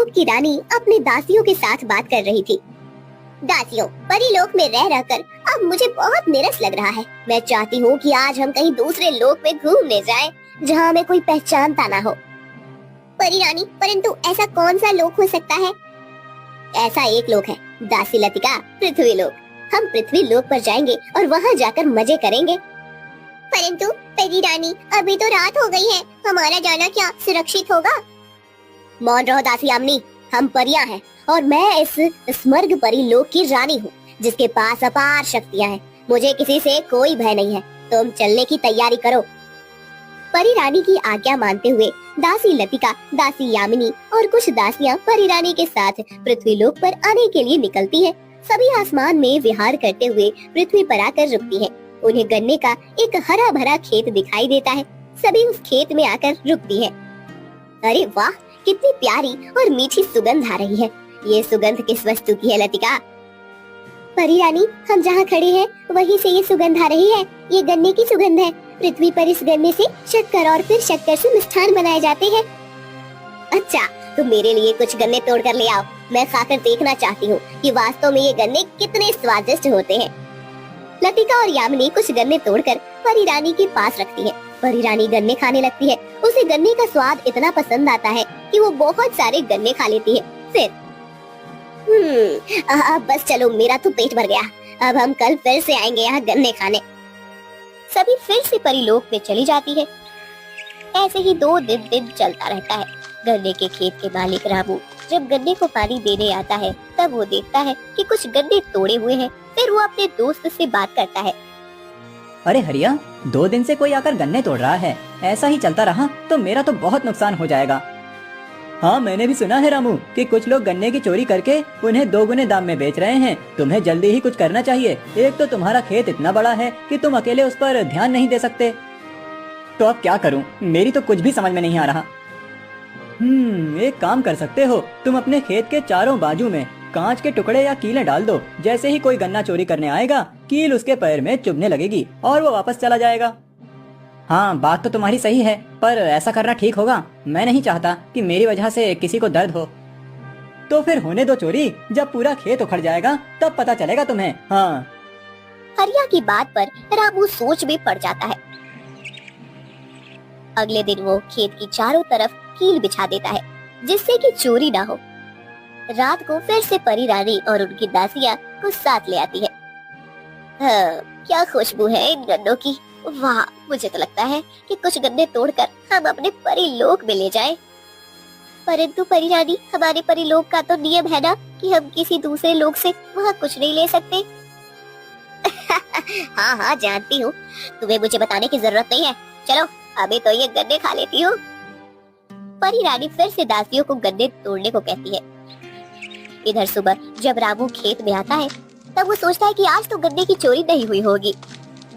लोक की रानी अपने दासियों के साथ बात कर रही थी। दासियों, परीलोक में रह रहकर अब मुझे बहुत नीरस लग रहा है। मैं चाहती हूँ कि आज हम कहीं दूसरे लोक में घूमने जाएं, जहाँ हमें कोई पहचानता ना हो। परी रानी, परंतु ऐसा कौन सा लोक हो सकता है? ऐसा एक लोक है दासी लतिका, पृथ्वी लोक। हम पृथ्वी लोक पर जाएंगे और वहाँ जाकर मजे करेंगे। परंतु परी रानी, अभी तो रात हो गई है, हमारा जाना क्या सुरक्षित होगा? मौन रहो दासी यामिनी, हम परियां हैं और मैं इस स्वर्ग परी लोक की रानी हूँ, जिसके पास अपार शक्तियाँ हैं। मुझे किसी से कोई भय नहीं है। तुम चलने की तैयारी करो। परी रानी की आज्ञा मानते हुए दासी लतिका, दासी यामिनी और कुछ दासियां परी रानी के साथ पृथ्वी लोक पर आने के लिए निकलती हैं। सभी आसमान में विहार करते हुए पृथ्वी पर आकर रुकती हैं। उन्हें गन्ने का एक हरा भरा खेत दिखाई देता है। सभी उस खेत में आकर रुकती हैं। अरे वाह, कितनी प्यारी और मीठी सुगंध आ रही है। ये सुगंध किस वस्तु की है लतिका? परी रानी, हम जहाँ खड़े हैं वहीं से ये सुगंध आ रही है। ये गन्ने की सुगंध है। पृथ्वी पर इस गन्ने से शक्कर और फिर शक्कर से मिष्ठान बनाए जाते हैं। अच्छा, तुम मेरे लिए कुछ गन्ने तोड़ कर ले आओ। मैं खाकर देखना चाहती हूँ कि वास्तव में ये गन्ने कितने स्वादिष्ट होते हैं। लतिका और यामिनी कुछ गन्ने तोड़कर परी रानी के पास रखती है। परी रानी गन्ने खाने लगती है। उसे गन्ने का स्वाद इतना पसंद आता है कि वो बहुत सारे गन्ने खा लेती है। फिर अब बस चलो, मेरा तो पेट भर गया। अब हम कल फिर से आएंगे यहाँ गन्ने खाने। सभी फिर से परीलोक में चली जाती है। ऐसे ही 2 दिन चलता रहता है। गन्ने के खेत के मालिक रामू जब गन्ने को पानी देने आता है, तब वो देखता है कि कुछ गन्ने तोड़े हुए हैं। फिर वो अपने दोस्त से बात करता है। अरे हरिया, 2 दिन से कोई आकर गन्ने तोड़ रहा है। ऐसा ही चलता रहा तो मेरा तो बहुत नुकसान हो जाएगा। हाँ, मैंने भी सुना है रामू कि कुछ लोग गन्ने की चोरी करके उन्हें 2 गुने दाम में बेच रहे हैं। तुम्हें जल्दी ही कुछ करना चाहिए। एक तो तुम्हारा खेत इतना बड़ा है कि तुम अकेले उस पर ध्यान नहीं दे सकते। तो अब क्या करूं? मेरी तो कुछ भी समझ में नहीं आ रहा। एक काम कर सकते हो, तुम अपने खेत के चारों बाजू में कांच के टुकड़े या कीलें डाल दो। जैसे ही कोई गन्ना चोरी करने आएगा, कील उसके पैर में चुभने लगेगी और वो वापस चला जाएगा। हाँ, बात तो तुम्हारी सही है, पर ऐसा करना ठीक होगा? मैं नहीं चाहता कि मेरी वजह से किसी को दर्द हो। तो फिर होने दो चोरी। जब पूरा खेत उखड़ जाएगा तब पता चलेगा तुम्हें। हाँ। हरिया की बात पर रामू सोच में पड़ जाता है। अगले दिन वो खेत की चारों तरफ कील बिछा देता है, जिससे कि चोरी ना हो। रात को फिर से परी रानी और उनकी दासियां को साथ ले आती है। हाँ, क्या खुशबू है इन गन्नों की। वाह, मुझे तो लगता है कि कुछ गन्ने तोड़कर हम अपने परीलोक में ले जाएं। परंतु परी रानी, हमारे परीलोक का तो नियम है ना कि हम किसी दूसरे लोक से वहाँ कुछ नहीं ले सकते। हाँ हाँ, जानती हूँ। तुम्हें मुझे बताने की जरूरत नहीं है। चलो, अभी तो ये गन्ने खा लेती हूँ। परी रानी फिर से दासियों को गन्ने तोड़ने को कहती है। इधर सुबह जब रामू खेत में आता है, तब वो सोचता है कि आज तो गन्ने की चोरी नहीं हुई होगी।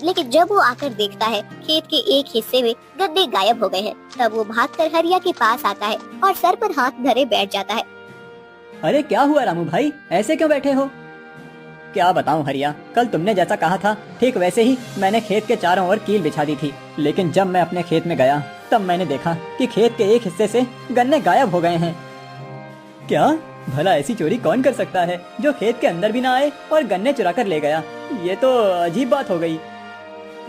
लेकिन जब वो आकर देखता है खेत के एक हिस्से में गन्ने गायब हो गए हैं, तब वो भागकर हरिया के पास आता है और सर पर हाथ धरे बैठ जाता है। अरे क्या हुआ रामू भाई, ऐसे क्यों बैठे हो? क्या बताऊं हरिया, कल तुमने जैसा कहा था ठीक वैसे ही मैंने खेत के चारों ओर कील बिछा दी थी। लेकिन जब मैं अपने खेत में गया तब मैंने देखा कि खेत के एक हिस्से से गन्ने गायब हो गए हैं। क्या? भला ऐसी चोरी कौन कर सकता है जो खेत के अंदर भी ना आए और गन्ने चुरा कर ले गया? ये तो अजीब बात हो गई।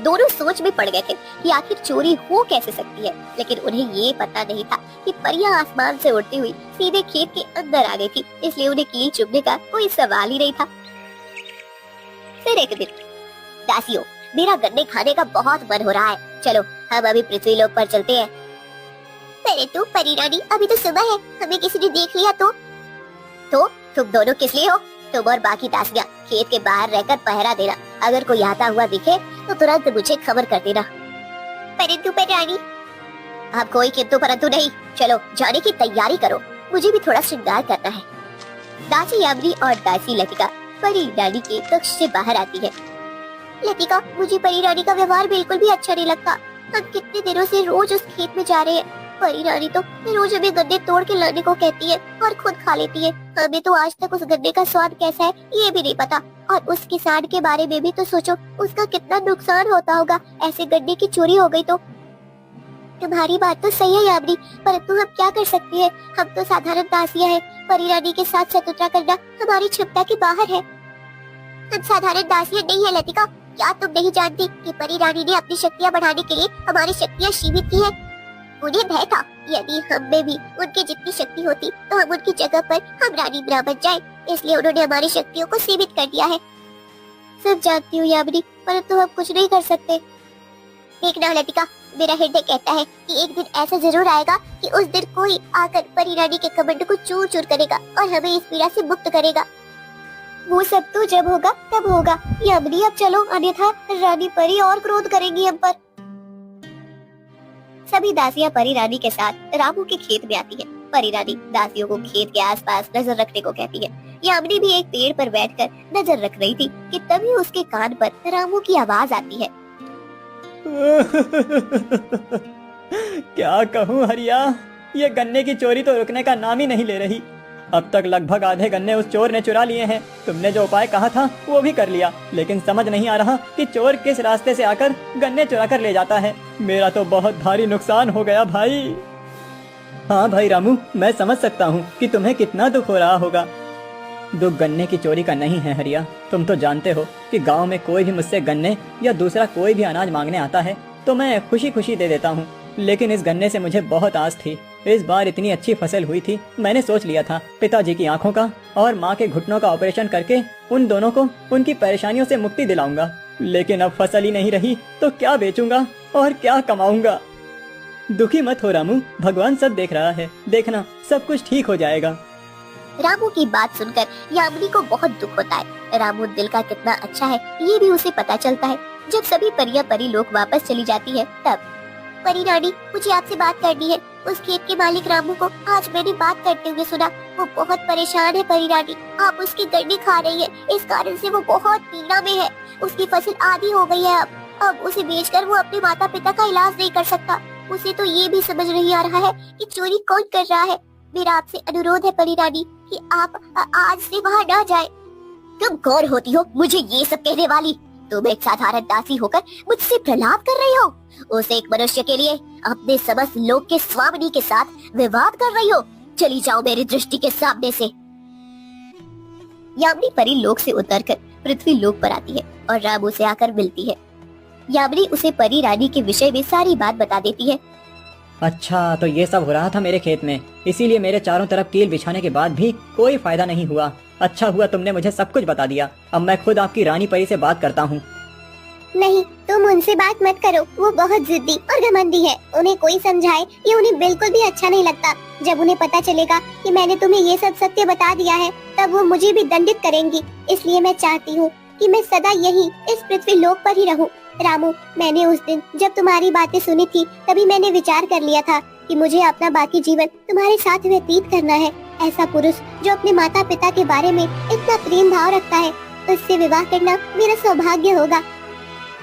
दोनों सोच में पड़ गए थे कि आखिर चोरी हो कैसे सकती है, लेकिन उन्हें ये पता नहीं था कि परियां आसमान से उड़ती हुई सीधे खेत के अंदर आ गई थी, इसलिए उन्हें कील चुभने का कोई सवाल ही नहीं था। फिर एक दिन, दासियों, मेरा गन्ने खाने का बहुत मन हो रहा है। चलो, हम अभी पृथ्वी लोक पर चलते हैं। अरे तू परी रानी, अभी तो सुबह है, हमें किसी ने देख लिया तो तुम दोनों किस लिए हो? तुम और बाकी दासियां खेत के बाहर रहकर पहरा देना। अगर कोई आता हुआ दिखे तो तुरंत मुझे खबर कर देना। परंतु परी रानी, अब कोई किंतु परंतु नहीं। चलो, जाने की तैयारी करो, मुझे भी थोड़ा श्रृंगार करना है। दासी यामिनी और दासी लतिका परी रानी के कक्ष से बाहर आती है। लतिका, मुझे परी रानी का व्यवहार बिल्कुल भी अच्छा नहीं लगता। हम कितने दिनों से रोज उस खेत में जा रहे हैं। परी रानी तो रोज हमें गन्ने तोड़ के लाने को कहती है और खुद खा लेती है। हमें तो आज तक उस गन्ने का स्वाद कैसा है ये भी नहीं पता। और उस किसान के बारे में भी तो सोचो, उसका कितना नुकसान होता होगा। ऐसे गन्ने की चोरी हो गई तो। तुम्हारी बात तो सही है यामिनी, परंतु हम क्या कर सकते हैं? हम तो साधारण दासियां हैं। परी रानी के साथ शत्रुता करना हमारी क्षमता के बाहर है। हम साधारण दासियां नहीं है लतिका। क्या तुम नहीं जानती कि परी रानी ने अपनी शक्तियाँ बढ़ाने के लिए हमारी शक्तियाँ सीमित की है? उन्हें भय था यदि हम में भी उनकी जितनी शक्ति होती तो हम उनकी जगह पर हम रानी ब्रा बन जाए, इसलिए उन्होंने हमारी शक्तियों को सीमित कर दिया है। सब जानती हूँ यामिनी, परंतु हम कुछ नहीं कर सकते। देखना लतिका, मेरा हृदय कहता है कि एक दिन ऐसा जरूर आएगा कि उस दिन कोई आकर परी रानी के कमंड को चूर चूर करेगा और हमें इस पीड़ा से मुक्त करेगा। वो सब तो जब होगा तब होगा यामिनी, अब चलो, अन्यथा रानी परी और क्रोध करेगी हम पर। सभी दासियां परी रानी के साथ रामू के खेत में आती है। परी रानी दासियों को खेत के आसपास नजर रखने को कहती है। यामिनी भी एक पेड़ पर बैठकर नजर रख रही थी कि तभी उसके कान पर रामू की आवाज आती है। क्या कहूँ हरिया, ये गन्ने की चोरी तो रुकने का नाम ही नहीं ले रही। अब तक लगभग आधे गन्ने उस चोर ने चुरा लिए हैं। तुमने जो उपाय कहा था वो भी कर लिया, लेकिन समझ नहीं आ रहा कि चोर किस रास्ते से आकर गन्ने चुरा कर ले जाता है। मेरा तो बहुत भारी नुकसान हो गया भाई। हाँ भाई रामू, मैं समझ सकता हूँ कि तुम्हें कितना दुख हो रहा होगा। दुख गन्ने की चोरी का नहीं है हरिया। तुम तो जानते हो कि गांव में कोई भी मुझसे गन्ने या दूसरा कोई भी अनाज मांगने आता है तो मैं खुशी खुशी दे देता हूँ, लेकिन इस गन्ने से मुझे बहुत आस थी। इस बार इतनी अच्छी फसल हुई थी, मैंने सोच लिया था पिताजी की आंखों का और माँ के घुटनों का ऑपरेशन करके उन दोनों को उनकी परेशानियों से मुक्ति दिलाऊंगा। लेकिन अब फसल ही नहीं रही तो क्या बेचूंगा और क्या कमाऊंगा। दुखी मत हो रामू, भगवान सब देख रहा है, देखना सब कुछ ठीक हो जाएगा। रामू की बात सुनकर यामिनी को बहुत दुख होता है। रामू दिल का कितना अच्छा है ये भी उसे पता चलता है। जब सभी परियां परी लोग वापस चली जाती है तब, परी रानी, मुझे आपसे बात करनी है। उस खेत के मालिक रामू को आज मैंने बात करते हुए सुना, वो बहुत परेशान है। परी रानी, आप उसकी गन्ने खा रही है, इस कारण से वो बहुत पीड़ा में है। उसकी फसल आधी हो गई है। अब उसे बेचकर वो अपने माता पिता का इलाज नहीं कर सकता। उसे तो ये भी समझ नहीं आ रहा है कि चोरी कौन कर रहा है। मेरा आपसे अनुरोध है परी रानी कि आप आज से वहाँ न जाए। तुम कौन होती हो मुझे ये सब कहने वाली? तुम एक साधारण दासी होकर मुझसे प्रलाप कर रही हो। उस एक मनुष्य के लिए अपने समस्त लोक के स्वामिनी के साथ विवाद कर रही हो। चली जाओ मेरी दृष्टि के सामने से। यामिनी परी लोक से उतरकर पृथ्वी लोक पर आती है और रामू से आकर मिलती है। यामिनी उसे परी रानी के विषय में सारी बात बता देती है। अच्छा, तो ये सब हो रहा था मेरे खेत में, इसीलिए मेरे चारों तरफ कील बिछाने के बाद भी कोई फायदा नहीं हुआ। अच्छा हुआ तुमने मुझे सब कुछ बता दिया। अब मैं खुद आपकी रानी परी से बात करता हूँ। नहीं, तुम उनसे बात मत करो, वो बहुत जिद्दी और घमंडी है। उन्हें कोई समझाए ये उन्हें बिल्कुल भी अच्छा नहीं लगता। जब उन्हें पता चलेगा कि मैंने तुम्हें ये सब सत्य बता दिया है तब वो मुझे भी दंडित करेंगी। इसलिए मैं चाहती हूँ कि मैं सदा यही इस पृथ्वी लोक पर ही रहूं। रामू, मैंने उस दिन जब तुम्हारी बातें सुनी थी तभी मैंने विचार कर लिया था कि मुझे अपना बाकी जीवन तुम्हारे साथ व्यतीत करना है। ऐसा पुरुष जो अपने माता पिता के बारे में इतना प्रेम भाव रखता है, उससे विवाह करना मेरा सौभाग्य होगा।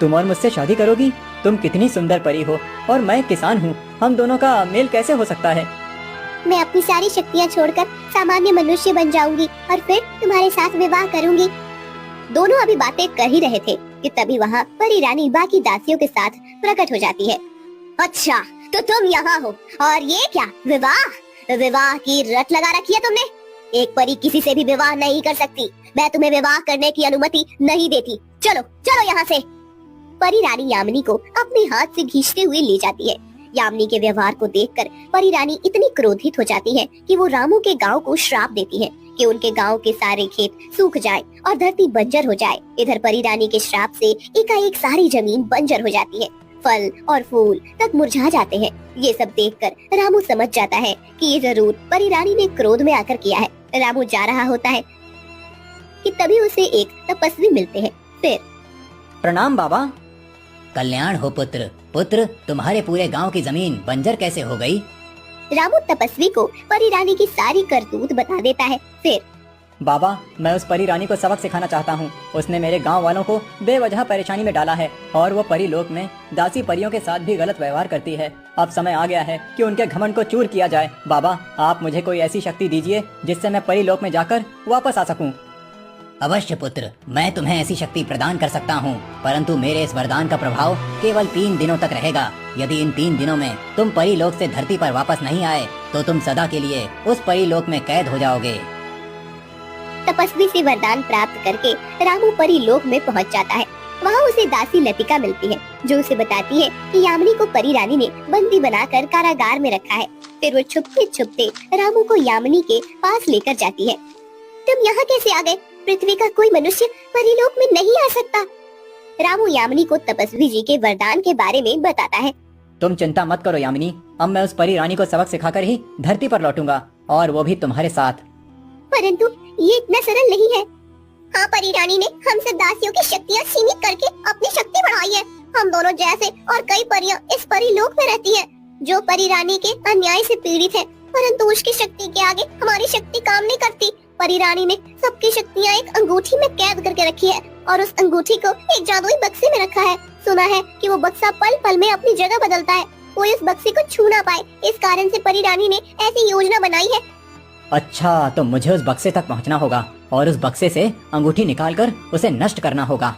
तुम और मुझसे शादी करोगी? तुम कितनी सुंदर परी हो और मैं किसान हूँ, हम दोनों का मेल कैसे हो सकता है? मैं अपनी सारी शक्तियाँ छोड़कर सामान्य मनुष्य बन जाऊंगी और फिर तुम्हारे साथ विवाह करूंगी। दोनों अभी बातें कर ही रहे थे कि तभी वहाँ परी रानी बाकी दासियों के साथ प्रकट हो जाती है। अच्छा, तो तुम यहाँ हो और ये क्या विवाह? विवाह की रट लगा रखी है तुमने। एक परी किसी से भी विवाह नहीं कर सकती। मैं तुम्हें विवाह करने की अनुमति नहीं देती। चलो चलो यहाँ से। परी रानी यामिनी को अपने हाथ से खींचते हुए ले जाती है। यामिनी के व्यवहार को देखकर परी रानी इतनी क्रोधित हो जाती है कि वो रामू के गांव को श्राप देती है कि उनके गांव के सारे खेत सूख जाए और धरती बंजर हो जाए। इधर परी रानी के श्राप से एकाएक सारी जमीन बंजर हो जाती है, फल और फूल तक मुरझा जाते हैं। ये सब देखकर रामू समझ जाता है कि ये जरूर परी रानी ने क्रोध में आकर किया है। रामू जा रहा होता है कि तभी उसे एक तपस्वी मिलते हैं। फिर, प्रणाम बाबा। कल्याण हो पुत्र। पुत्र, तुम्हारे पूरे गांव की जमीन बंजर कैसे हो गई? रामू तपस्वी को परी रानी की सारी करतूत बता देता है। फिर, बाबा, मैं उस परी रानी को सबक सिखाना चाहता हूँ। उसने मेरे गांव वालों को बेवजह परेशानी में डाला है और वो परी लोक में दासी परियों के साथ भी गलत व्यवहार करती है। अब समय आ गया है कि उनके घमंड को चूर किया जाए। बाबा, आप मुझे कोई ऐसी शक्ति दीजिए जिससे मैं परी लोक में जाकर वापस आ सकूं। अवश्य पुत्र, मैं तुम्हें ऐसी शक्ति प्रदान कर सकता हूँ, परंतु मेरे इस वरदान का प्रभाव केवल 3 दिनों तक रहेगा। यदि इन 3 दिनों में तुम परीलोक से धरती पर वापस नहीं आए तो तुम सदा के लिए उस परीलोक में कैद हो जाओगे। तपस्वी से वरदान प्राप्त करके रामू परीलोक में पहुंच जाता है। वहाँ उसे दासी लतिका मिलती है, जो उसे बताती है कि यामिनी को परी रानी ने बंदी बनाकर कारागार में रखा है। फिर वो छुपते छुपते रामू को यामिनी के पास लेकर जाती है। तुम यहाँ कैसे आ गए? पृथ्वी का कोई मनुष्य परीलोक में नहीं आ सकता। रामू यामिनी को तपस्वी जी के वरदान के बारे में बताता है। तुम चिंता मत करो यामिनी, अब मैं उस परी रानी को सबक सिखाकर ही धरती पर लौटूंगा, और वो भी तुम्हारे साथ। परंतु ये इतना सरल नहीं है। हाँ, परी रानी ने हम सब दासियों की शक्तियाँ सीमित करके अपनी शक्ति बढ़ाई है। हम दोनों जैसे और कई परियां इस परीलोक में रहती है, जो परी रानी के अन्याय से पीड़ित है, परंतु उसकी शक्ति के आगे हमारी शक्ति काम नहीं करती। परी रानी ने सबकी शक्तियाँ एक अंगूठी में कैद करके रखी है, और उस अंगूठी को एक जादुई बक्से में रखा है। सुना है कि वो बक्सा पल पल में अपनी जगह बदलता है, कोई उस बक्से को छू ना पाए। इस कारण से परी रानी ने ऐसी योजना बनाई है। अच्छा, तो मुझे उस बक्से तक पहुंचना होगा और उस बक्से से अंगूठी निकालकर उसे नष्ट करना होगा।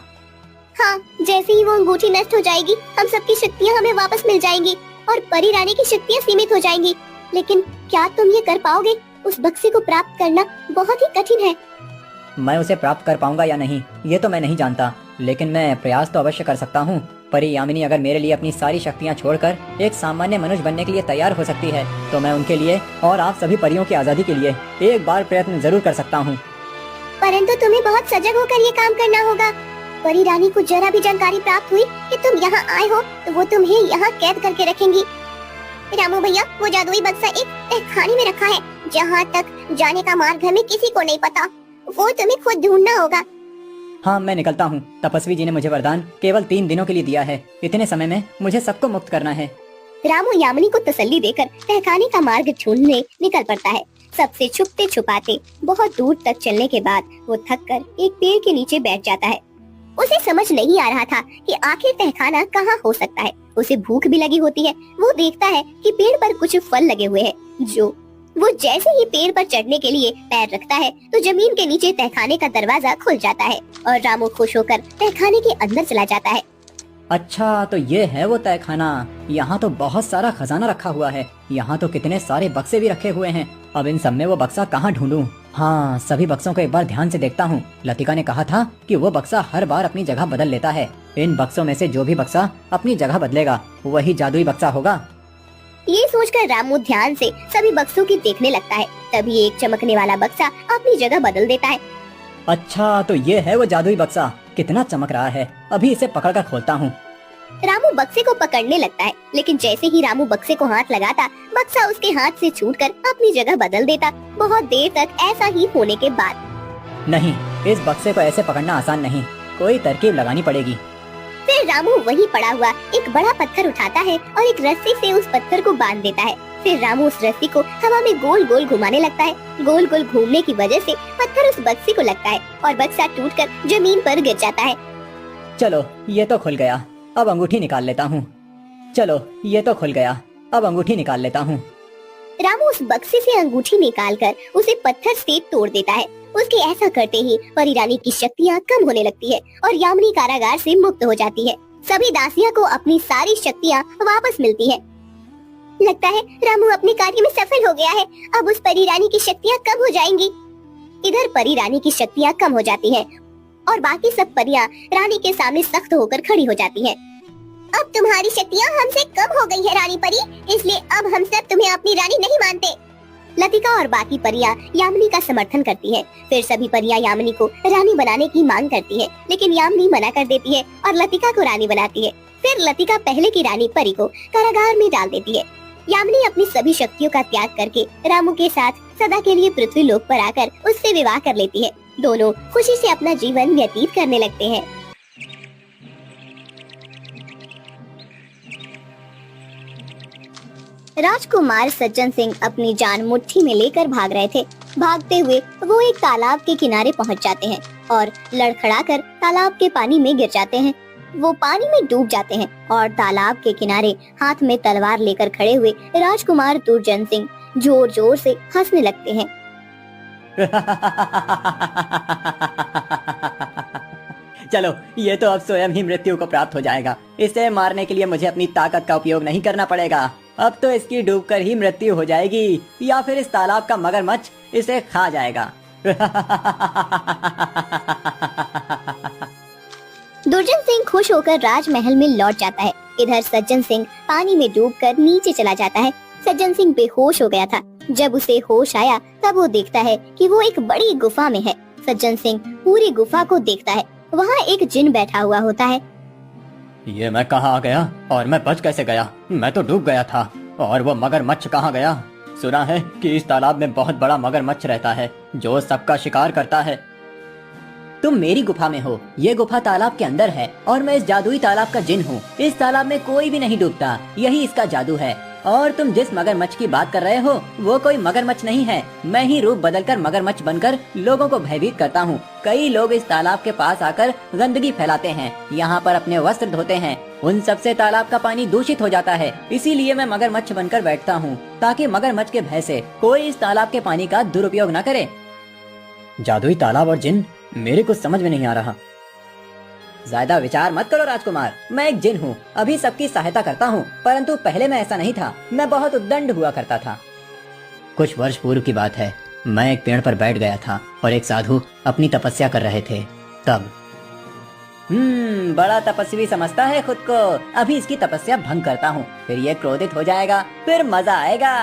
हाँ, जैसे ही वो अंगूठी नष्ट हो जाएगी, हम सबकी शक्तियाँ हमें वापस मिल जाएंगी और परी रानी की शक्तियाँ सीमित हो जाएंगी। लेकिन क्या तुम ये कर पाओगे? उस बक्से को प्राप्त करना बहुत ही कठिन है। मैं उसे प्राप्त कर पाऊंगा या नहीं, ये तो मैं नहीं जानता, लेकिन मैं प्रयास तो अवश्य कर सकता हूँ। परी यामिनी अगर मेरे लिए अपनी सारी शक्तियाँ छोड़कर एक सामान्य मनुष्य बनने के लिए तैयार हो सकती है, तो मैं उनके लिए और आप सभी परियों की आजादी के लिए एक बार प्रयत्न जरूर कर सकता हूँ। परंतु तुम्हें बहुत सजग होकर ये काम करना होगा। परी रानी को जरा भी जानकारी प्राप्त हुई कि तुम यहाँ आए हो, तो वो तुम्हें यहाँ कैद करके रखेंगी। रामू भैया, वो जादुई बक्सा एक तहखाने में रखा है, जहाँ तक जाने का मार्ग हमें किसी को नहीं पता। वो तुम्हें खुद ढूंढना होगा। हाँ, मैं निकलता हूँ। तपस्वी जी ने मुझे वरदान केवल 3 दिनों के लिए दिया है। इतने समय में मुझे सबको मुक्त करना है। रामू यामिनी को तसल्ली देकर तहखाने का मार्ग ढूंढने निकल पड़ता है। सबसे छुपते छुपाते बहुत दूर तक चलने के बाद वो थक कर एक पेड़ के नीचे बैठ जाता है। उसे समझ नहीं आ रहा था कि आखिर तहखाना कहाँ हो सकता है। उसे भूख भी लगी होती है। वो देखता है कि पेड़ पर कुछ फल लगे हुए हैं। जो वो जैसे ही पेड़ पर चढ़ने के लिए पैर रखता है, तो जमीन के नीचे तहखाने का दरवाजा खुल जाता है और रामू खुश होकर तहखाने के अंदर चला जाता है। अच्छा, तो ये है वो तहखाना। यहाँ तो बहुत सारा खजाना रखा हुआ है। यहाँ तो कितने सारे बक्से भी रखे हुए हैं। अब इन सब में वो बक्सा कहाँ ढूंढूं? हाँ, सभी बक्सों को एक बार ध्यान से देखता हूँ। लतिका ने कहा था कि वो बक्सा हर बार अपनी जगह बदल लेता है। इन बक्सों में से जो भी बक्सा अपनी जगह बदलेगा, वही जादुई बक्सा होगा। ये सोचकर रामू ध्यान से सभी बक्सों की देखने लगता है। तभी एक चमकने वाला बक्सा अपनी जगह बदल देता है। अच्छा, तो ये है वो जादुई बक्सा। कितना चमक रहा है। अभी इसे पकड़कर खोलता हूँ। रामू बक्से को पकड़ने लगता है, लेकिन जैसे ही रामू बक्से को हाथ लगाता, बक्सा उसके हाथ से छूटकर अपनी जगह बदल देता। बहुत देर तक ऐसा ही होने के बाद नहीं, इस बक्से को ऐसे पकड़ना आसान नहीं, कोई तरकीब लगानी पड़ेगी। फिर रामू वही पड़ा हुआ एक बड़ा पत्थर उठाता है और एक रस्सी से उस पत्थर को बांध देता है। फिर रामू उस रस्सी को हवा में गोल गोल घुमाने लगता है। गोल गोल घूमने की वजह से पत्थर उस बक्से को लगता है और बक्सा टूटकर जमीन पर गिर जाता है। चलो, ये तो खुल गया। अब अंगूठी निकाल लेता हूँ। चलो, ये तो खुल गया। अब अंगूठी निकाल लेता हूँ। रामू उस बक्से से अंगूठी निकालकर उसे पत्थर से तोड़ देता है। उसके ऐसा करते ही परी रानी की शक्तियाँ कम होने लगती है और यामिनी कारागार से मुक्त हो जाती है। सभी दासियों को अपनी सारी शक्तियाँ वापस मिलती है। लगता है रामू अपने कार्य में सफल हो गया है। अब उस परी रानी की शक्तियाँ कम हो जाएंगी। इधर परी रानी की शक्तियाँ कम हो जाती हैं और बाकी सब परियां रानी के सामने सख्त होकर खड़ी हो जाती हैं। अब तुम्हारी शक्तियाँ हमसे कम हो गई है रानी परी, इसलिए अब हम सब तुम्हें अपनी रानी नहीं मानते। लतिका और बाकी परियां यामिनी का समर्थन करती हैं। फिर सभी परियां यामिनी को रानी बनाने की मांग करती हैं, लेकिन यामिनी मना कर देती है और लतिका को रानी बनाती है। फिर लतिका पहले की रानी परी को कारागार में डाल देती है। यामिनी अपनी सभी शक्तियों का त्याग करके रामू के साथ सदा के लिए पृथ्वी लोक पर आकर उससे विवाह कर लेती है। दोनों खुशी से अपना जीवन व्यतीत करने लगते हैं। राजकुमार सज्जन सिंह अपनी जान मुट्ठी में लेकर भाग रहे थे। भागते हुए वो एक तालाब के किनारे पहुंच जाते हैं और लड़खड़ाकर तालाब के पानी में गिर जाते हैं। वो पानी में डूब जाते हैं और तालाब के किनारे हाथ में तलवार लेकर खड़े हुए राजकुमार दुर्जन सिंह जोर जोर से हंसने लगते हैं। चलो, ये तो अब स्वयं ही मृत्यु को प्राप्त हो जाएगा। इसे मारने के लिए मुझे अपनी ताकत का उपयोग नहीं करना पड़ेगा। अब तो इसकी डूबकर ही मृत्यु हो जाएगी, या फिर इस तालाब का मगरमच्छ इसे खा जाएगा। दुर्जन सिंह खुश होकर राजमहल में लौट जाता है। इधर सज्जन सिंह पानी में डूबकर नीचे चला जाता है। सज्जन सिंह बेहोश हो गया था। जब उसे होश आया तब वो देखता है कि वो एक बड़ी गुफा में है। सज्जन सिंह पूरी गुफा को देखता है। वहाँ एक जिन बैठा हुआ होता है। ये मैं कहाँ आ गया और मैं बच कैसे गया? मैं तो डूब गया था। और वो मगरमच्छ कहाँ गया? सुना है कि इस तालाब में बहुत बड़ा मगरमच्छ रहता है जो सबका शिकार करता है। तुम मेरी गुफा में हो। ये गुफा तालाब के अंदर है और मैं इस जादुई तालाब का जिन हूँ। इस तालाब में कोई भी नहीं डूबता, यही इसका जादू है। और तुम जिस मगरमच्छ की बात कर रहे हो वो कोई मगरमच्छ नहीं है। मैं ही रूप बदलकर मगरमच्छ बनकर लोगों को भयभीत करता हूँ। कई लोग इस तालाब के पास आकर गंदगी फैलाते हैं, यहाँ पर अपने वस्त्र धोते हैं। उन सबसे तालाब का पानी दूषित हो जाता है। इसीलिए मैं मगरमच्छ बनकर बैठता हूँ ताकि मगरमच्छ के भय से कोई इस तालाब के पानी का दुरुपयोग न करे। जादुई तालाब और जिन, मेरे कुछ समझ में नहीं आ रहा। ज्यादा विचार मत करो राजकुमार, मैं एक जिन हूँ। अभी सबकी सहायता करता हूँ, परंतु पहले मैं ऐसा नहीं था। मैं बहुत उद्दंड हुआ करता था। कुछ वर्ष पूर्व की बात है। मैं एक पेड़ पर बैठ गया था और एक साधु अपनी तपस्या कर रहे थे। तब बड़ा तपस्वी समझता है खुद को। अभी इसकी तपस्या भंग करता हूँ, फिर ये क्रोधित हो जाएगा, फिर मजा आएगा।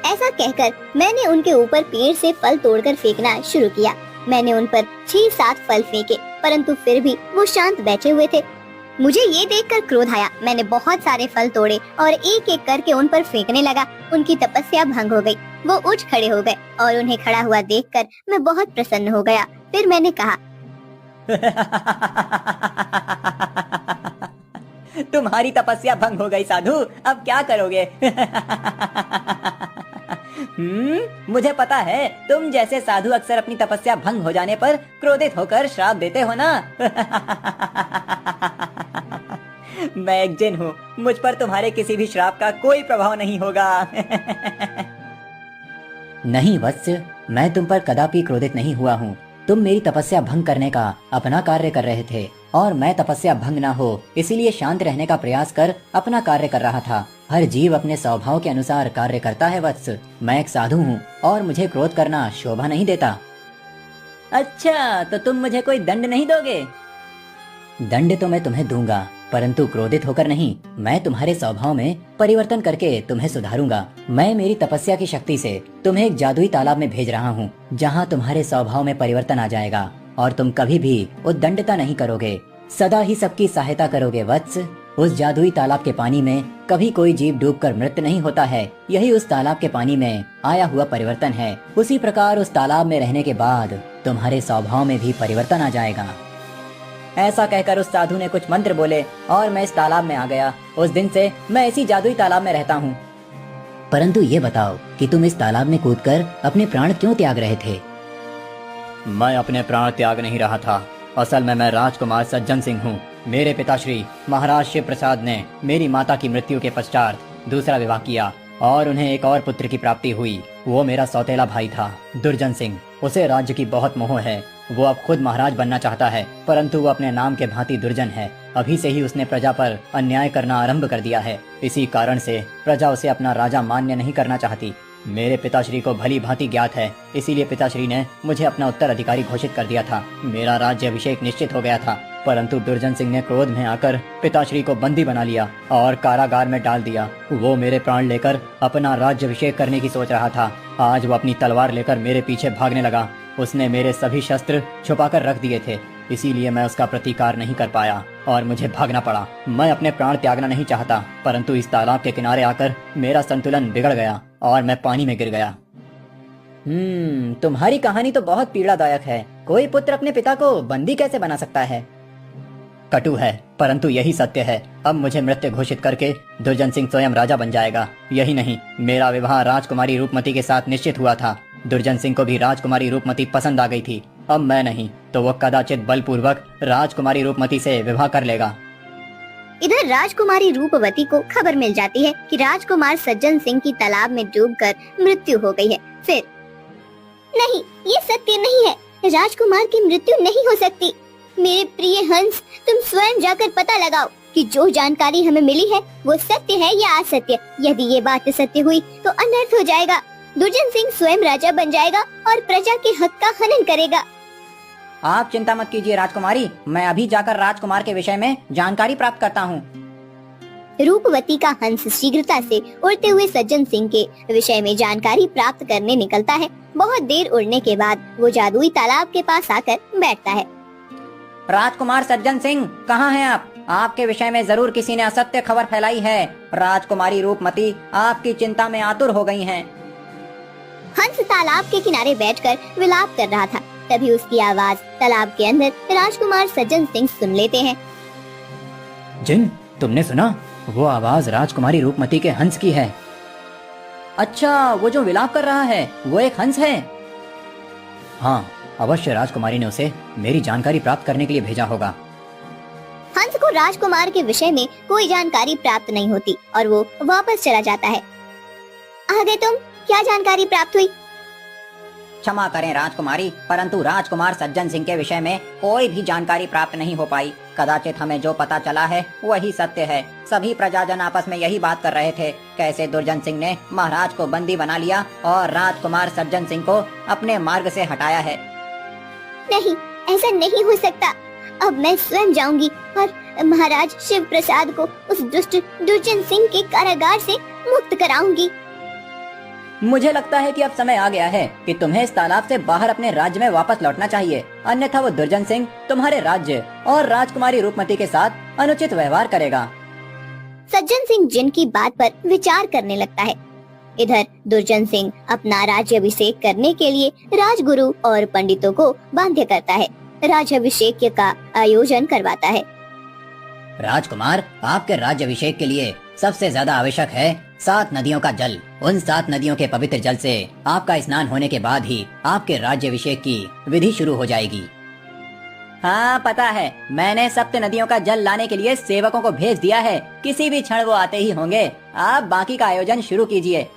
ऐसा कहकर मैंने उनके ऊपर पेड़ से फल तोड़कर फेंकना शुरू किया। मैंने उन पर 6-7 फल फेंके, परंतु फिर भी वो शांत बैठे हुए थे। मुझे ये देखकर क्रोध आया। मैंने बहुत सारे फल तोड़े और एक एक करके उन पर फेंकने लगा। उनकी तपस्या भंग हो गई। वो उठ खड़े हो गए और उन्हें खड़ा हुआ देखकर मैं बहुत प्रसन्न हो गया। फिर मैंने कहा, तुम्हारी तपस्या भंग हो गई साधु, अब क्या करोगे? मुझे पता है, तुम जैसे साधु अक्सर अपनी तपस्या भंग हो जाने पर क्रोधित होकर श्राप देते हो ना। मैं एक जिन हूँ, मुझ पर तुम्हारे किसी भी श्राप का कोई प्रभाव नहीं होगा। नहीं वत्स, मैं तुम पर कदापि क्रोधित नहीं हुआ हूँ। तुम मेरी तपस्या भंग करने का अपना कार्य कर रहे थे और मैं तपस्या भंग ना हो इसीलिए शांत रहने का प्रयास कर अपना कार्य कर रहा था। हर जीव अपने स्वभाव के अनुसार कार्य करता है वत्स। मैं एक साधु हूँ और मुझे क्रोध करना शोभा नहीं देता। अच्छा, तो तुम मुझे कोई दंड नहीं दोगे? दंड तो मैं तुम्हें दूंगा, परंतु क्रोधित होकर नहीं। मैं तुम्हारे स्वभाव में परिवर्तन करके तुम्हें सुधारूंगा। मैं मेरी तपस्या की शक्ति से तुम्हें एक जादुई तालाब में भेज रहा हूँ, जहाँ तुम्हारे स्वभाव में परिवर्तन आ जाएगा और तुम कभी भी उद्दंडता नहीं करोगे, सदा ही सबकी सहायता करोगे वत्स। उस जादुई तालाब के पानी में कभी कोई जीव डूबकर मृत नहीं होता है। यही उस तालाब के पानी में आया हुआ परिवर्तन है। उसी प्रकार उस तालाब में रहने के बाद तुम्हारे स्वभाव में भी परिवर्तन आ जाएगा। ऐसा कहकर उस साधु ने कुछ मंत्र बोले और मैं इस तालाब में आ गया। उस दिन से मैं इसी जादुई तालाब में रहता हूँ। परंतु ये बताओ कि तुम इस तालाब में कूदकर अपने प्राण क्यों त्याग रहे थे? मैं अपने प्राण त्याग नहीं रहा था। असल में मैं राजकुमार सज्जन सिंह हूँ। मेरे पिताश्री महाराज शिव प्रसाद ने मेरी माता की मृत्यु के पश्चात दूसरा विवाह किया और उन्हें एक और पुत्र की प्राप्ति हुई। वो मेरा सौतेला भाई था, दुर्जन सिंह। उसे राज्य की बहुत मोह है। वो अब खुद महाराज बनना चाहता है, परंतु वो अपने नाम के भांति दुर्जन है। अभी से ही उसने प्रजा पर अन्याय करना आरंभ कर दिया है। इसी कारण से प्रजा उसे अपना राजा मान्य नहीं करना चाहती। मेरे पिताश्री को भली भांति ज्ञात है, इसीलिए पिताश्री ने मुझे अपना उत्तराधिकारी घोषित कर दिया था। मेरा राज्य अभिषेक निश्चित हो गया था, परंतु दुर्जन सिंह ने क्रोध में आकर पिताश्री को बंदी बना लिया और कारागार में डाल दिया। वो मेरे प्राण लेकर अपना राज्य अभिषेक करने की सोच रहा था। आज वो अपनी तलवार लेकर मेरे पीछे भागने लगा। उसने मेरे सभी शस्त्र छुपाकर रख दिए थे, इसीलिए मैं उसका प्रतिकार नहीं कर पाया और मुझे भागना पड़ा। मैं अपने प्राण त्यागना नहीं चाहता, परंतु इस तालाब के किनारे आकर मेरा संतुलन बिगड़ गया और मैं पानी में गिर गया। तुम्हारी कहानी तो बहुत पीड़ादायक है। कोई पुत्र अपने पिता को बंदी कैसे बना सकता है? कटु है, परंतु यही सत्य है। अब मुझे मृत्यु घोषित करके दुर्जन सिंह स्वयं राजा बन जाएगा। यही नहीं, मेरा विवाह राजकुमारी रूपमती के साथ निश्चित हुआ था। दुर्जन सिंह को भी राजकुमारी रूपमती पसंद आ गई थी। अब मैं नहीं तो वो कदाचित बलपूर्वक राजकुमारी रूपमती से विवाह कर लेगा। इधर राजकुमारी रूपवती को खबर मिल जाती है कि राजकुमार सज्जन सिंह की तालाब में डूबकर मृत्यु हो गई है। फिर नहीं, ये सत्य नहीं है। राजकुमार की मृत्यु नहीं हो सकती। मेरे प्रिय हंस, तुम स्वयं जाकर पता लगाओ कि जो जानकारी हमें मिली है वो सत्य है या असत्य। यदि ये बात सत्य हुई तो अनर्थ हो जाएगा। दुर्जन सिंह स्वयं राजा बन जाएगा और प्रजा के हक का हनन करेगा। आप चिंता मत कीजिए राजकुमारी, मैं अभी जाकर राजकुमार के विषय में जानकारी प्राप्त करता हूँ। रूपवती का हंस शीघ्रता से उड़ते हुए सज्जन सिंह के विषय में जानकारी प्राप्त करने निकलता है। बहुत देर उड़ने के बाद वो जादुई तालाब के पास आकर बैठता है। राजकुमार सज्जन सिंह, कहाँ हैं आप? आपके विषय में जरूर किसी ने असत्य खबर फैलाई है। राजकुमारी रूपमती आपकी चिंता में आतुर हो गई हैं। हंस तालाब के किनारे बैठकर विलाप कर रहा था। तभी उसकी आवाज तालाब के अंदर राजकुमार सज्जन सिंह सुन लेते हैं। जिन, तुमने सुना? वो आवाज राजकुमारी रूपमती के हंस की है। अच्छा, वो जो विलाप कर रहा है वो एक हंस है? हाँ, अवश्य राजकुमारी ने उसे मेरी जानकारी प्राप्त करने के लिए भेजा होगा। हंस को राजकुमार के विषय में कोई जानकारी प्राप्त नहीं होती और वो वापस चला जाता है। आगे तुम, क्या जानकारी प्राप्त हुई? क्षमा करें राजकुमारी, परंतु राजकुमार सज्जन सिंह के विषय में कोई भी जानकारी प्राप्त नहीं हो पाई। कदाचित हमें जो पता चला है वही सत्य है। सभी प्रजाजन आपस में यही बात कर रहे थे, कैसे दुर्जन सिंह ने महाराज को बंदी बना लिया और राजकुमार सज्जन सिंह को अपने मार्ग से हटाया है। नहीं, ऐसा नहीं हो सकता। अब मैं स्वयं जाऊंगी और महाराज शिव प्रसाद को उस दुष्ट दुर्जन सिंह के कारागार से मुक्त कराऊंगी। मुझे लगता है कि अब समय आ गया है कि तुम्हें इस तालाब से बाहर अपने राज्य में वापस लौटना चाहिए, अन्यथा वो दुर्जन सिंह तुम्हारे राज्य और राजकुमारी रूपमती के साथ अनुचित व्यवहार करेगा। सज्जन सिंह जिन की बात पर विचार करने लगता है। इधर दुर्जन सिंह अपना राज्याभिषेक करने के लिए राजगुरु और पंडितों को बाध्य करता है। राज्याभिषेक का आयोजन करवाता है। राजकुमार, आपके राज्याभिषेक के लिए सबसे ज्यादा आवश्यक है 7 नदियों का जल। उन 7 नदियों के पवित्र जल से आपका स्नान होने के बाद ही आपके राज्याभिषेक की विधि शुरू हो जाएगी। हाँ, पता है, मैंने 7 नदियों का जल लाने के लिए सेवकों को भेज दिया है। किसी भी क्षण वो आते ही होंगे। आप बाकी का आयोजन शुरू कीजिए।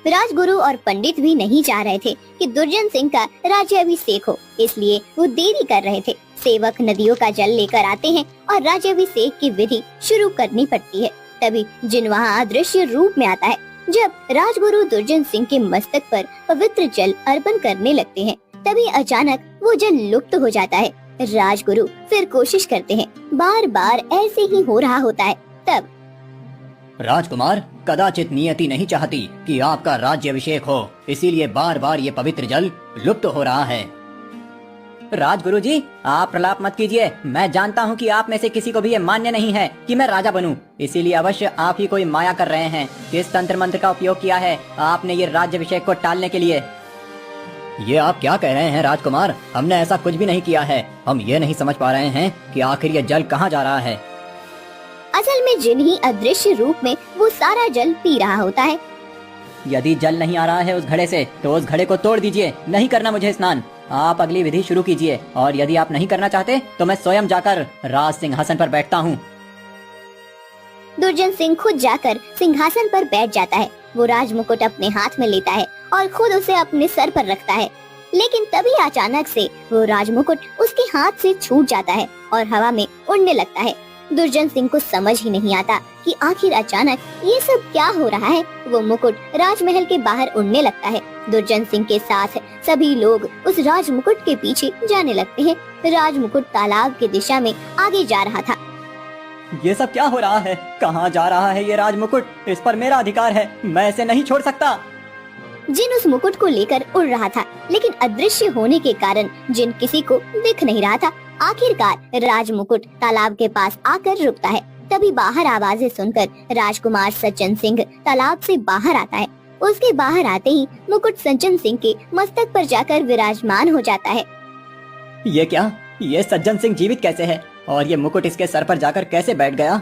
राजगुरु और पंडित भी नहीं चाह रहे थे कि दुर्जन सिंह का राज्याभिषेक हो, इसलिए वो देरी कर रहे थे। सेवक नदियों का जल लेकर आते हैं और राज्याभिषेक की विधि शुरू करनी पड़ती है। तभी जिन वहाँ अदृश्य रूप में आता है। जब राजगुरु दुर्जन सिंह के मस्तक पर पवित्र जल अर्पण करने लगते हैं, तभी अचानक वो जल लुप्त हो जाता है। राजगुरु फिर कोशिश करते हैं, बार बार ऐसे ही हो रहा होता है। तब राजकुमार, कदाचित नियति नहीं चाहती कि आपका राज्याभिषेक हो, इसीलिए बार बार ये पवित्र जल लुप्त हो रहा है। राजगुरु जी, आप प्रलाप मत कीजिए। मैं जानता हूँ कि आप में से किसी को भी ये मान्य नहीं है कि मैं राजा बनूं। इसीलिए अवश्य आप ही कोई माया कर रहे हैं। किस तंत्र मंत्र का उपयोग किया है आपने ये राज्याभिषेक को टालने के लिए? ये आप क्या कह रहे हैं राजकुमार? हमने ऐसा कुछ भी नहीं किया है। हम ये नहीं समझ पा रहे हैं कि आखिर ये जल कहाँ जा रहा है। असल में जिन ही अदृश्य रूप में वो सारा जल पी रहा होता है। यदि जल नहीं आ रहा है उस घड़े से, तो उस घड़े को तोड़ दीजिए। नहीं करना मुझे स्नान। आप अगली विधि शुरू कीजिए, और यदि आप नहीं करना चाहते तो मैं स्वयं जाकर राज सिंहासन पर बैठता हूँ। दुर्जन सिंह खुद जाकर सिंहासन पर बैठ जाता है। वो राजमुकुट अपने हाथ में लेता है और खुद उसे अपने सर पर रखता है। लेकिन तभी अचानक से वो राजमुकुट उसके हाथ से छूट जाता है और हवा में उड़ने लगता है। दुर्जन सिंह को समझ ही नहीं आता कि आखिर अचानक ये सब क्या हो रहा है। वो मुकुट राजमहल के बाहर उड़ने लगता है। दुर्जन सिंह के साथ सभी लोग उस राजमुकुट के पीछे जाने लगते हैं। राजमुकुट तालाब की दिशा में आगे जा रहा था। ये सब क्या हो रहा है? कहाँ जा रहा है ये राजमुकुट? इस पर मेरा अधिकार है, मैं इसे नहीं छोड़ सकता। जिन उस मुकुट को लेकर उड़ रहा था, लेकिन अदृश्य होने के कारण जिन किसी को दिख नहीं रहा था। आखिरकार राजमुकुट तालाब के पास आकर रुकता है। तभी बाहर आवाजें सुनकर राजकुमार सज्जन सिंह तालाब से बाहर आता है। उसके बाहर आते ही मुकुट सज्जन सिंह के मस्तक पर जाकर विराजमान हो जाता है। ये क्या? ये सज्जन सिंह जीवित कैसे है? और ये मुकुट इसके सर पर जाकर कैसे बैठ गया?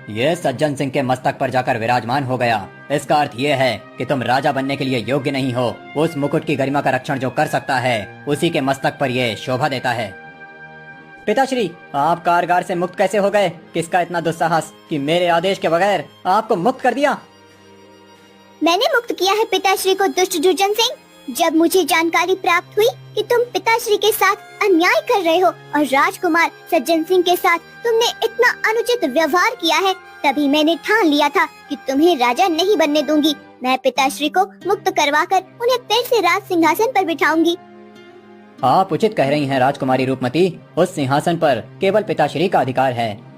ये सज्जन सिंह के मस्तक पर जाकर विराजमान हो गया। इसका अर्थ ये है कि तुम राजा बनने के लिए योग्य नहीं हो। उस मुकुट की गरिमा का रक्षण जो कर सकता है, उसी के मस्तक पर ये शोभा देता है। पिताश्री, आप कारागार से मुक्त कैसे हो गए? किसका इतना दुस्साहस कि मेरे आदेश के बगैर आपको मुक्त कर दिया? मैंने मुक्त किया है पिताश्री को दुष्ट दुर्जन सिंह। जब मुझे जानकारी प्राप्त हुई कि तुम पिताश्री के साथ अन्याय कर रहे हो और राजकुमार सज्जन सिंह के साथ तुमने इतना अनुचित व्यवहार किया है, तभी मैंने ठान लिया था कि तुम्हें राजा नहीं बनने दूंगी। मैं पिताश्री को मुक्त करवाकर उन्हें फिर से राज सिंहासन पर बिठाऊंगी। आप उचित कह रही हैं राजकुमारी रूपमती, उस सिंहासन पर केवल पिताश्री का अधिकार है।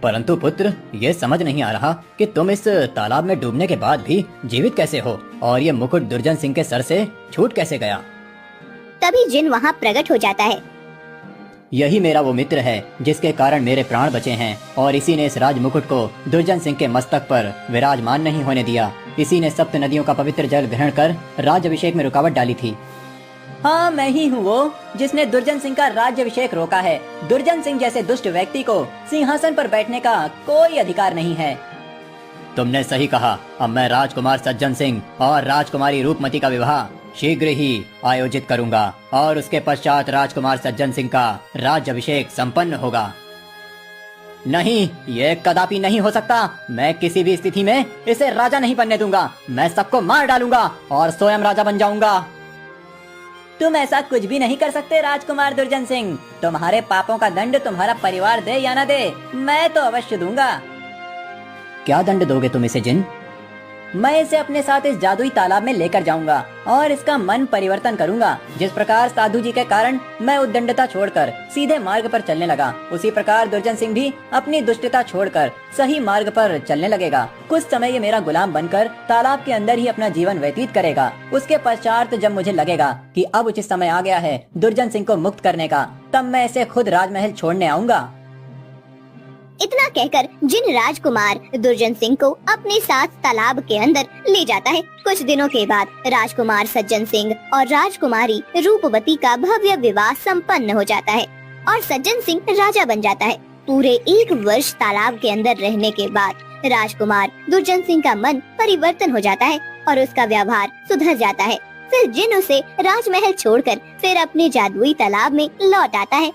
परंतु पुत्र, ये समझ नहीं आ रहा कि तुम इस तालाब में डूबने के बाद भी जीवित कैसे हो और ये मुकुट दुर्जन सिंह के सर से छूट कैसे गया? तभी जिन वहाँ प्रकट हो जाता है। यही मेरा वो मित्र है जिसके कारण मेरे प्राण बचे हैं और इसी ने इस राज मुकुट को दुर्जन सिंह के मस्तक पर विराजमान नहीं होने दिया। इसी ने सप्त नदियों का पवित्र जल ग्रहण कर राज अभिषेक में रुकावट डाली थी। हाँ, मैं ही हूँ वो जिसने दुर्जन सिंह का राज्याभिषेक रोका है। दुर्जन सिंह जैसे दुष्ट व्यक्ति को सिंहासन पर बैठने का कोई अधिकार नहीं है। तुमने सही कहा। अब मैं राजकुमार सज्जन सिंह और राजकुमारी रूपमती का विवाह शीघ्र ही आयोजित करूंगा और उसके पश्चात राजकुमार सज्जन सिंह का राज्याभिषेक संपन्न होगा। नहीं, ये कदापि नहीं हो सकता। मैं किसी भी स्थिति में इसे राजा नहीं बनने दूंगा। मैं सबको मार डालूंगा और स्वयं राजा बन जाऊंगा। तुम ऐसा कुछ भी नहीं कर सकते राजकुमार दुर्जन सिंह। तुम्हारे पापों का दंड तुम्हारा परिवार दे या न दे, मैं तो अवश्य दूंगा। क्या दंड दोगे तुम इसे जिन? मैं इसे अपने साथ इस जादुई तालाब में लेकर जाऊंगा और इसका मन परिवर्तन करूंगा। जिस प्रकार साधु जी के कारण मैं उद्दंडता छोड़कर सीधे मार्ग पर चलने लगा, उसी प्रकार दुर्जन सिंह भी अपनी दुष्टता छोड़कर सही मार्ग पर चलने लगेगा। कुछ समय ये मेरा गुलाम बनकर तालाब के अंदर ही अपना जीवन व्यतीत करेगा। उसके पश्चात जब मुझे लगेगा कि अब उचित समय आ गया है दुर्जन सिंह को मुक्त करने का, तब मैं इसे खुद राजमहल छोड़ने आऊंगा। इतना कहकर जिन राजकुमार दुर्जन सिंह को अपने साथ तालाब के अंदर ले जाता है। कुछ दिनों के बाद राजकुमार सज्जन सिंह और राजकुमारी रूपवती का भव्य विवाह संपन्न हो जाता है और सज्जन सिंह राजा बन जाता है। पूरे 1 वर्ष तालाब के अंदर रहने के बाद राजकुमार दुर्जन सिंह का मन परिवर्तन हो जाता है और उसका व्यवहार सुधर जाता है। फिर जिन उसे राजमहल छोड़कर फिर अपने जादुई तालाब में लौट आता है